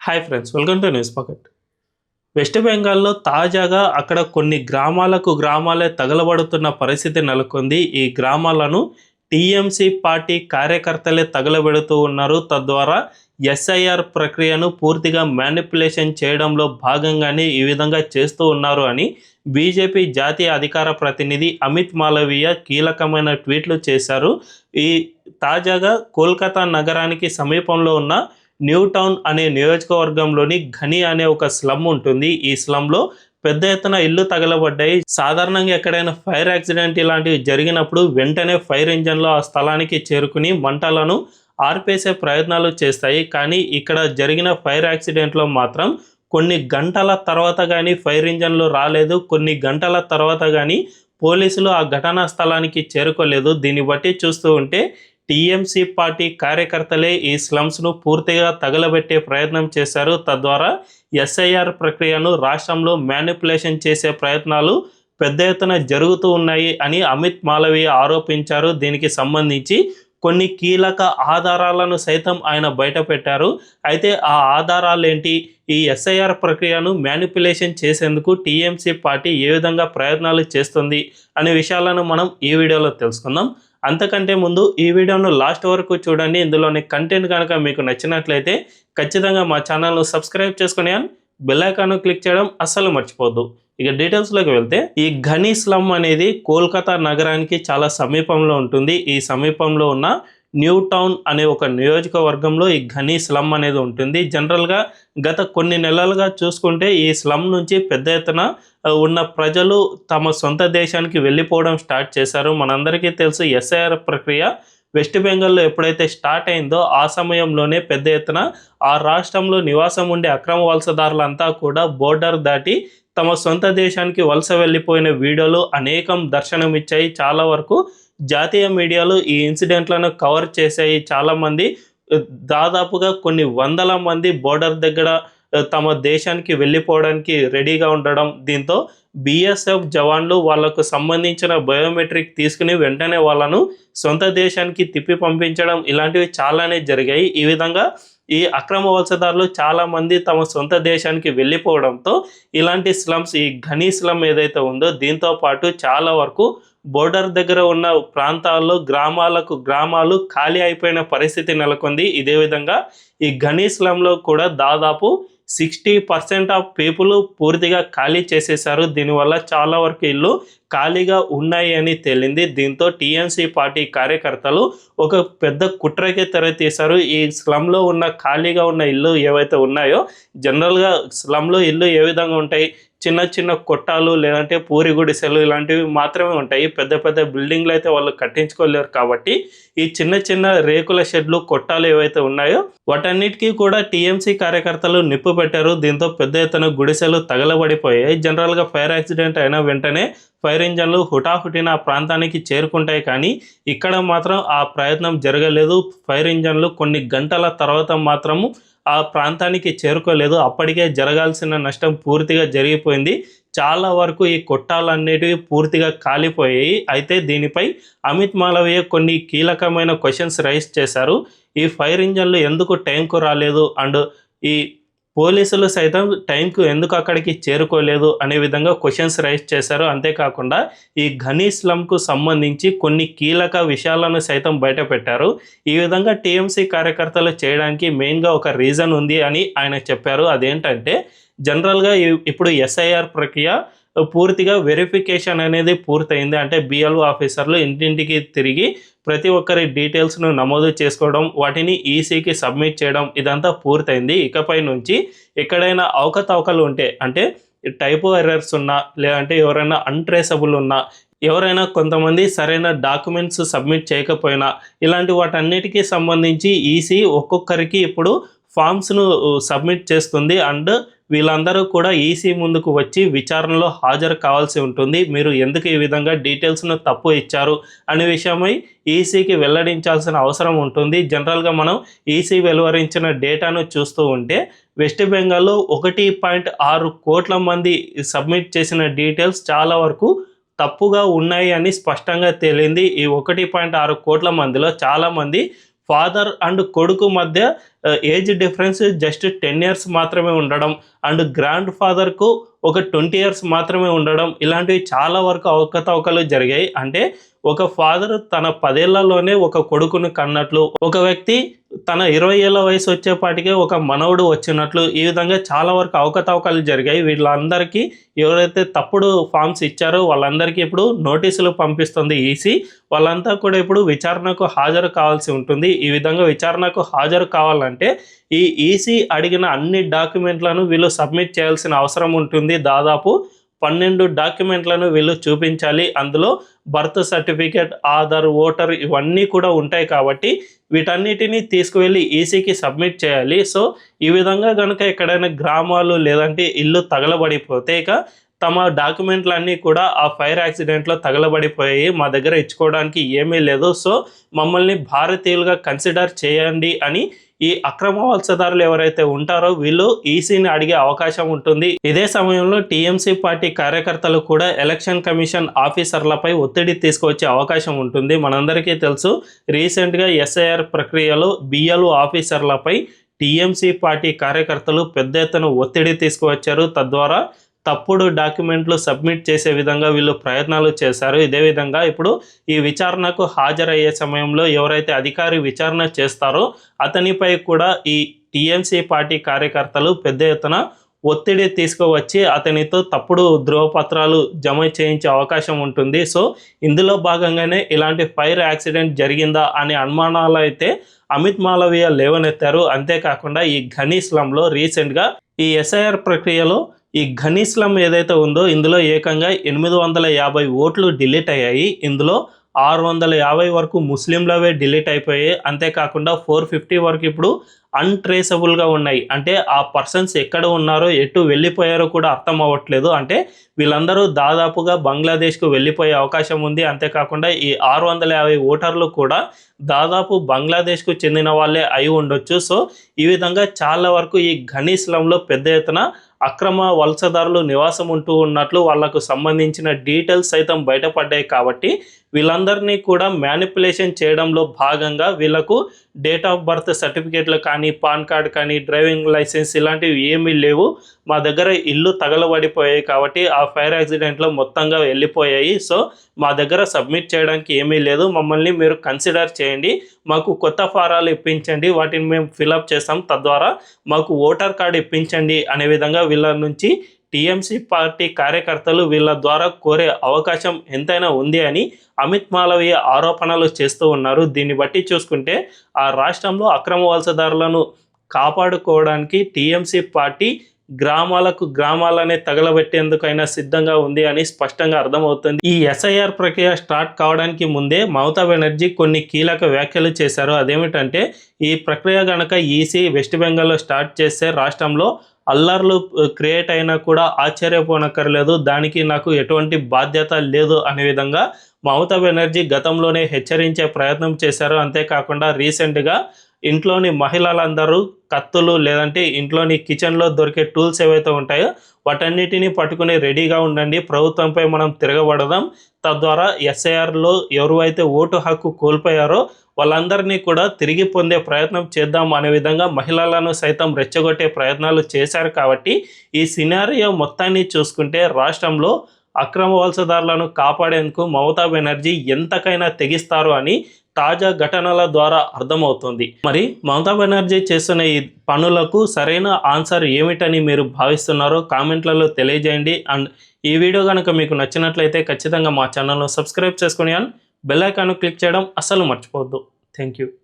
Hi friends, welcome to news pocket. West బెంగాల్లో తాజాగా అక్కడ కొన్ని గ్రామాలే తగలబడుతున్న పరిస్థితి నెలకొంది. ఈ గ్రామాలను టీఎంసీ పార్టీ కార్యకర్తలే తగలబెడుతూ ఉన్నారు. తద్వారా ఎస్ఐఆర్ ప్రక్రియను పూర్తిగా మ్యానిపులేషన్ చేయడంలో భాగంగానే ఈ విధంగా చేస్తూ ఉన్నారు అని బీజేపీ జాతీయ అధికార ప్రతినిధి అమిత్ మాలవీయ కీలకమైన ట్వీట్లు చేశారు. ఈ తాజాగా కోల్కతా నగరానికి సమీపంలో ఉన్న న్యూ టౌన్ అనే నియోజకవర్గంలోని ఘని అనే ఒక స్లమ్ ఉంటుంది. ఈ స్లమ్లో పెద్ద ఎత్తున ఇల్లు తగలబడ్డాయి. సాధారణంగా ఎక్కడైనా ఫైర్ యాక్సిడెంట్ ఇలాంటివి జరిగినప్పుడు వెంటనే ఫైర్ ఇంజన్లో ఆ స్థలానికి చేరుకుని మంటలను ఆర్పేసే ప్రయత్నాలు చేస్తాయి. కానీ ఇక్కడ జరిగిన ఫైర్ యాక్సిడెంట్లో మాత్రం కొన్ని గంటల తర్వాత కానీ ఫైర్ ఇంజన్లు రాలేదు. కొన్ని గంటల తర్వాత కానీ పోలీసులు ఆ ఘటనా స్థలానికి చేరుకోలేదు. దీన్ని బట్టి చూస్తూ ఉంటే టీఎంసీ పార్టీ కార్యకర్తలే ఈ స్లమ్స్ను పూర్తిగా తగలబెట్టే ప్రయత్నం చేశారు. తద్వారా ఎస్ఐఆర్ ప్రక్రియను రాష్ట్రంలో మ్యానిపులేషన్ చేసే ప్రయత్నాలు పెద్ద ఎత్తున జరుగుతూ ఉన్నాయి అని అమిత్ మాలవీయ ఆరోపించారు. దీనికి సంబంధించి కొన్ని కీలక ఆధారాలను సైతం ఆయన బయటపెట్టారు. అయితే ఆ ఆధారాలు ఏంటి, ఈ ఎస్ఐఆర్ ప్రక్రియను మ్యానిపులేషన్ చేసేందుకు టీఎంసీ పార్టీ ఏ విధంగా ప్రయత్నాలు చేస్తుంది అనే విషయాలను మనం ఈ వీడియోలో తెలుసుకుందాం. అంతకంటే ముందు ఈ వీడియోను లాస్ట్ వరకు చూడండి. ఇందులోని కంటెంట్ కనుక మీకు నచ్చినట్లయితే ఖచ్చితంగా మా ఛానల్ను సబ్స్క్రైబ్ చేసుకుని బెల్ ఐకాన్ క్లిక్ చేయడం అస్సలు మర్చిపోద్దు. ఇక డీటెయిల్స్లోకి వెళ్తే ఈ ఘనీ స్లమ్ అనేది కోల్కతా నగరానికి చాలా సమీపంలో ఉంటుంది. ఈ సమీపంలో ఉన్న న్యూ టౌన్ అనే ఒక నియోజకవర్గంలో ఈ ఘనీ స్లమ్ అనేది ఉంటుంది. జనరల్గా గత కొన్ని నెలలుగా చూసుకుంటే ఈ స్లమ్ నుంచి పెద్ద ఎత్తున ఉన్న ప్రజలు తమ సొంత దేశానికి వెళ్ళిపోవడం స్టార్ట్ చేశారు. మనందరికీ తెలుసు ఎస్ఐఆర్ ప్రక్రియ వెస్ట్ బెంగాల్లో ఎప్పుడైతే స్టార్ట్ అయిందో ఆ సమయంలోనే పెద్ద ఎత్తున ఆ రాష్ట్రంలో నివాసం ఉండే అక్రమ వలసదారులంతా కూడా బోర్డర్ దాటి తమ సొంత దేశానికి వలస వెళ్ళిపోయిన వీడియోలు అనేకం దర్శనమిచ్చాయి. చాలా వరకు జాతీయ మీడియాలు ఈ ఇన్సిడెంట్లను కవర్ చేశాయి. చాలామంది దాదాపుగా కొన్ని వందల మంది బోర్డర్ దగ్గర తమ దేశానికి వెళ్ళిపోవడానికి రెడీగా ఉండడం, దీంతో బీఎస్ఎఫ్ జవాన్లు వాళ్లకు సంబంధించిన బయోమెట్రిక్ తీసుకుని వెంటనే వాళ్ళను సొంత దేశానికి తిప్పి పంపించడం ఇలాంటివి చాలానే జరిగాయి. ఈ విధంగా ఈ అక్రమ వలసదారులు చాలామంది తమ సొంత దేశానికి వెళ్ళిపోవడంతో ఇలాంటి స్లమ్స్, ఈ ఘనీ స్లమ్ ఏదైతే ఉందో దీంతో పాటు చాలా వరకు బోర్డర్ దగ్గర ఉన్న ప్రాంతాల్లో గ్రామాలు ఖాళీ అయిపోయిన పరిస్థితి నెలకొంది. ఇదే విధంగా ఈ ఘనీ స్లమ్లో కూడా దాదాపు 60% ఆఫ్ పీపుల్ పూర్తిగా ఖాళీ చేసేశారు. దీనివల్ల చాలా వరకు ఇల్లు ఖాళీగా ఉన్నాయి అని తేలింది. దీంతో టీఎంసీ పార్టీ కార్యకర్తలు ఒక పెద్ద కుట్రకే తెరతీశారు. ఈ స్లమ్లో ఉన్న ఖాళీగా ఉన్న ఇల్లు ఏవైతే ఉన్నాయో, జనరల్గా స్లమ్లో ఇల్లు ఏ విధంగా ఉంటాయి, చిన్న చిన్న కొట్టాలు లేదంటే పూరి గుడిసెలు ఇలాంటివి మాత్రమే ఉంటాయి. పెద్ద పెద్ద బిల్డింగ్లు అయితే వాళ్ళు కట్టించుకోలేరు. కాబట్టి ఈ చిన్న చిన్న రేకుల షెడ్లు, కొట్టాలు ఏవైతే ఉన్నాయో వాటన్నిటికీ కూడా టీఎంసీ కార్యకర్తలు నిప్పు పెట్టారు. దీంతో పెద్ద ఎత్తున గుడిసెలు తగలబడిపోయాయి. జనరల్గా ఫైర్ యాక్సిడెంట్ అయిన వెంటనే ఫైర్ ఇంజన్లు హుటాహుటిన ఆ ప్రాంతానికి చేరుకుంటాయి. కానీ ఇక్కడ మాత్రం ఆ ప్రయత్నం జరగలేదు. ఫైర్ ఇంజన్లు కొన్ని గంటల తర్వాత మాత్రము ఆ ప్రాంతానికి చేరుకోలేదు. అప్పటికే జరగాల్సిన నష్టం పూర్తిగా జరిగిపోయింది. చాలా వరకు ఈ కొట్టాలన్నిటివి పూర్తిగా కాలిపోయాయి. అయితే దీనిపై అమిత్ మాలవీయ కొన్ని కీలకమైన క్వశ్చన్స్ రైజ్ చేశారు. ఈ ఫైర్ ఇంజన్లు ఎందుకు టైంకు రాలేదు అండ్ ఈ పోలీసులు సైతం టైంకు ఎందుకు అక్కడికి చేరుకోలేదు అనే విధంగా క్వశ్చన్స్ రైజ్ చేశారు. అంతేకాకుండా ఈ ఘనీ స్లమ్కు సంబంధించి కొన్ని కీలక విషయాలను సైతం బయటపెట్టారు. ఈ విధంగా టీఎంసీ కార్యకర్తలు చేయడానికి మెయిన్గా ఒక రీజన్ ఉంది అని ఆయన చెప్పారు. అదేంటంటే జనరల్గా ఇప్పుడు ఎస్ఐఆర్ ప్రక్రియ పూర్తిగా వెరిఫికేషన్ అనేది పూర్తయింది. అంటే బిఎల్ఓ ఆఫీసర్లు ఇంటింటికి తిరిగి ప్రతి ఒక్కరి డీటెయిల్స్ను నమోదు చేసుకోవడం, వాటిని ఈసీకి సబ్మిట్ చేయడం ఇదంతా పూర్తయింది. ఇకపై నుంచి ఎక్కడైనా అవకతవకలు ఉంటే, అంటే టైపో ఎర్రర్స్ ఉన్నా లేదంటే ఎవరైనా అన్ట్రేసబుల్ ఉన్నా, ఎవరైనా కొంతమంది సరైన డాక్యుమెంట్స్ సబ్మిట్ చేయకపోయినా ఇలాంటి వాటన్నిటికీ సంబంధించి ఈసీ ఒక్కొక్కరికి ఇప్పుడు ఫామ్స్ను సబ్మిట్ చేస్తుంది. అండ్ వీళ్ళందరూ కూడా ఈసీ ముందుకు వచ్చి విచారణలో హాజరు కావాల్సి ఉంటుంది. మీరు ఎందుకు ఈ విధంగా డీటెయిల్స్ను తప్పు ఇచ్చారు అనే విషయమై ఈసీకి వెల్లడించాల్సిన అవసరం ఉంటుంది. జనరల్గా మనం ఈసీ వెలువరించిన డేటాను చూస్తూ ఉంటే వెస్ట్ బెంగాల్లో 1.6 కోట్ల మంది సబ్మిట్ చేసిన డీటెయిల్స్ చాలా వరకు తప్పుగా ఉన్నాయి అని స్పష్టంగా తేలింది. ఈ 1.6 కోట్ల మందిలో చాలామంది ఫాదర్ అండ్ కొడుకు మధ్య ఏజ్ డిఫరెన్స్ జస్ట్ 10 ఇయర్స్ మాత్రమే ఉండడం, అండ్ గ్రాండ్ ఫాదర్కు ఒక 20 ఇయర్స్ మాత్రమే ఉండడం, ఇలాంటివి చాలా వరకు అవకతవకలు జరిగాయి. అంటే ఒక ఫాదర్ తన 10 ఏళ్లలోనే ఒక కొడుకును కన్నట్లు, ఒక వ్యక్తి తన 20 ఏళ్ల వయసు వచ్చేపాటికే ఒక మనవడు వచ్చినట్లు, ఈ విధంగా చాలా వరకు అవకతవకలు జరిగాయి. వీళ్ళందరికీ ఎవరైతే తప్పుడు ఫామ్స్ ఇచ్చారో వాళ్ళందరికీ ఇప్పుడు నోటీసులు పంపిస్తుంది ఈసీ. వాళ్ళంతా కూడా ఇప్పుడు విచారణకు హాజరు కావాల్సి ఉంటుంది. ఈ విధంగా విచారణకు హాజరు కావాలంటే ఈ ఈసీ అడిగిన అన్ని డాక్యుమెంట్లను వీళ్ళు సబ్మిట్ చేయాల్సిన అవసరం ఉంటుంది. దాదాపు 12 డాక్యుమెంట్లను వీళ్ళు చూపించాలి. అందులో బర్త్ సర్టిఫికేట్, ఆధార్, ఓటర్ ఇవన్నీ కూడా ఉంటాయి కాబట్టి వీటన్నిటిని తీసుకువెళ్ళి ఈసీకి సబ్మిట్ చేయాలి. సో ఈ విధంగా కనుక ఎక్కడైనా గ్రామాలు లేదంటే ఇల్లు తగలబడిపోతే ఇక తమ డాక్యుమెంట్లన్నీ కూడా ఆ ఫైర్ యాక్సిడెంట్లో తగలబడిపోయాయి, మా దగ్గర ఇచ్చుకోవడానికి ఏమీ లేదు, సో మమ్మల్ని భారతీయులుగా కన్సిడర్ చేయండి అని ఈ అక్రమ వలసదారులు ఎవరైతే ఉంటారో వీళ్ళు ఈసీని అడిగే అవకాశం ఉంటుంది. ఇదే సమయంలో టీఎంసీ పార్టీ కార్యకర్తలు కూడా ఎలక్షన్ కమిషన్ ఆఫీసర్లపై ఒత్తిడి తీసుకువచ్చే అవకాశం ఉంటుంది. మనందరికీ తెలుసు, రీసెంట్గా ఎస్ఐఆర్ ప్రక్రియలో బిఎల్ఓ ఆఫీసర్లపై టీఎంసీ పార్టీ కార్యకర్తలు పెద్ద ఎత్తున ఒత్తిడి తీసుకువచ్చారు. తద్వారా తప్పుడు డాక్యుమెంట్లు సబ్మిట్ చేసే విధంగా వీళ్ళు ప్రయత్నాలు చేశారు. ఇదే విధంగా ఇప్పుడు ఈ విచారణకు హాజరయ్యే సమయంలో ఎవరైతే అధికారి విచారణ చేస్తారో అతనిపై కూడా ఈ టీఎంసీ పార్టీ కార్యకర్తలు పెద్ద ఎత్తున ఒత్తిడి తీసుకువచ్చి అతనితో తప్పుడు ధృవపత్రాలు జమ చేయించే అవకాశం ఉంటుంది. సో ఇందులో భాగంగానే ఇలాంటి ఫైర్ యాక్సిడెంట్ జరిగిందా అనే అనుమానాలు అయితే అమిత్ మాలవీయ లేవనెత్తారు. అంతేకాకుండా ఈ ఘనీ స్లమ్లో రీసెంట్గా ఈ ఎస్ఐఆర్ ప్రక్రియలో ఈ ఘనీ స్లమ్ ఏదైతే ఉందో ఇందులో ఏకంగా 850 ఓట్లు డిలీట్ అయ్యాయి. ఇందులో 650 వరకు ముస్లింలవే డిలీట్ అయిపోయాయి. అంతేకాకుండా 450 వరకు ఇప్పుడు అన్ట్రేసబుల్గా ఉన్నాయి. అంటే ఆ పర్సన్స్ ఎక్కడ ఉన్నారో ఎటు వెళ్ళిపోయారో కూడా అర్థం అవ్వట్లేదు. అంటే వీళ్ళందరూ దాదాపుగా బంగ్లాదేశ్కు వెళ్ళిపోయే అవకాశం ఉంది. అంతేకాకుండా ఈ 650 ఓటర్లు కూడా దాదాపు బంగ్లాదేశ్కు చెందిన వాళ్ళే అయి ఉండొచ్చు. సో ఈ విధంగా చాలా వరకు ఈ ఘనీ స్లమ్లో పెద్ద ఎత్తున అక్రమ వలసదారులు నివాసం ఉంటూ ఉన్నట్లు వాళ్లకు సంబంధించిన డీటెయిల్స్ సైతం బయటపడ్డాయి. కాబట్టి వీళ్ళందరినీ కూడా మ్యానిపులేషన్ చేయడంలో భాగంగా వీళ్ళకు డేట్ ఆఫ్ బర్త్ సర్టిఫికేట్లు కానీ, పాన్ కార్డ్ కానీ, డ్రైవింగ్ లైసెన్స్ ఇలాంటివి ఏమీ లేవు, మా దగ్గర ఇల్లు తగలబడిపోయాయి కాబట్టి ఆ ఫైర్ యాక్సిడెంట్లో మొత్తంగా వెళ్ళిపోయాయి, సో మా దగ్గర సబ్మిట్ చేయడానికి ఏమీ లేదు, మమ్మల్ని మీరు కన్సిడర్ చేయండి, మాకు కొత్త ఫారాలు ఇప్పించండి, వాటిని మేము ఫిలప్ చేస్తాం, తద్వారా మాకు ఓటర్ కార్డు ఇప్పించండి అనే విధంగా వీళ్ళ నుంచి టీఎంసీ పార్టీ కార్యకర్తలు వీళ్ళ ద్వారా కోరే అవకాశం ఎంతైనా ఉంది అని అమిత్ మాలవీయ ఆరోపణలు చేస్తూ ఉన్నారు. దీన్ని బట్టి చూసుకుంటే ఆ రాష్ట్రంలో అక్రమ వలసదారులను కాపాడుకోవడానికి టీఎంసీ పార్టీ గ్రామాలనే తగలబెట్టేందుకైనా సిద్ధంగా ఉంది అని స్పష్టంగా అర్థమవుతుంది. ఈ ఎస్ఐఆర్ ప్రక్రియ స్టార్ట్ కావడానికి ముందే మమతా బెనర్జీ కొన్ని కీలక వ్యాఖ్యలు చేశారు. అదేమిటంటే ఈ ప్రక్రియ గనక ఈసీ వెస్ట్ బెంగాల్లో స్టార్ట్ చేస్తే రాష్ట్రంలో అల్లర్లు క్రియేట్ అయినా కూడా ఆశ్చర్యపోనక్కర్లేదు, దానికి నాకు ఎటువంటి బాధ్యత లేదు అనే విధంగా మమతా బెనర్జీ గతంలోనే హెచ్చరించే ప్రయత్నం చేశారు. అంతేకాకుండా రీసెంట్గా ఇంట్లోని మహిళలందరూ కత్తులు లేదంటే ఇంట్లోని కిచెన్లో దొరికే టూల్స్ ఏవైతే ఉంటాయో వాటన్నిటిని పట్టుకుని రెడీగా ఉండండి, ప్రభుత్వంపై మనం తిరగబడదాం, తద్వారా ఎస్ఐఆర్లో ఎవరైతే ఓటు హక్కు కోల్పోయారో వాళ్ళందరినీ కూడా తిరిగి పొందే ప్రయత్నం చేద్దాం అనే విధంగా మహిళలను సైతం రెచ్చగొట్టే ప్రయత్నాలు చేశారు. కాబట్టి ఈ సినారియో మొత్తాన్ని చూసుకుంటే రాష్ట్రంలో అక్రమ వలసదారులను కాపాడేందుకు మమతా బెనర్జీ ఎంతకైనా తెగిస్తారు అని తాజా ఘటనల ద్వారా అర్థమవుతుంది. మరి మమతా బెనర్జీ చేస్తున్న ఈ పనులకు సరైన ఆన్సర్ ఏమిటని మీరు భావిస్తున్నారో కామెంట్లలో తెలియజేయండి. అండ్ ఈ వీడియో కనుక మీకు నచ్చినట్లయితే ఖచ్చితంగా మా ఛానల్ను సబ్స్క్రైబ్ చేసుకుని అండ్ బెల్ ఐకాన్ క్లిక్ చేయడం అస్సలు మర్చిపోవద్దు. Thank you.